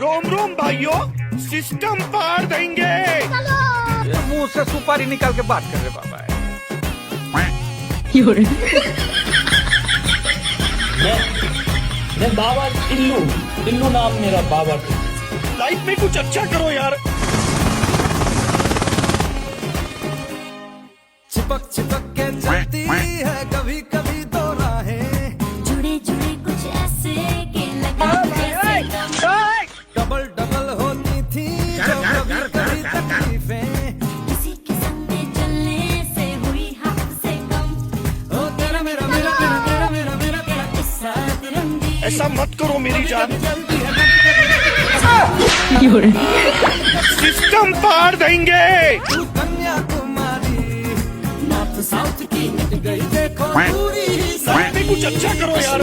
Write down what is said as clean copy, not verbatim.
रोम रोम भाइयों, सिस्टम पार देंगे। ये मुंह से सुपारी निकाल के बात कर रहे बाबा। मैं बाबा टिल्लू नाम मेरा बाबा। लाइफ में कुछ अच्छा करो यार। चिपक चिपक के चलती है कभी कभी तो राहें, जुड़े जुड़े कुछ ऐसे के लगे जैसे डबल डबल होती थी जो कभी कभी तकलीफें। किसी के संग में चलने से हुई हद से कम। ओ तेरा मेरा मेरा तेरा तेरा मेरा मेरा तेरा किस्सा तिरंगी ऐसा मत करो मेरी जान, चलती है सिस्टम पार देंगे। तू कन्याकुमारी नॉर्थ साउथ की मिट गई देखो पूरी ही लाइफ में कुछ अच्छा करो यार।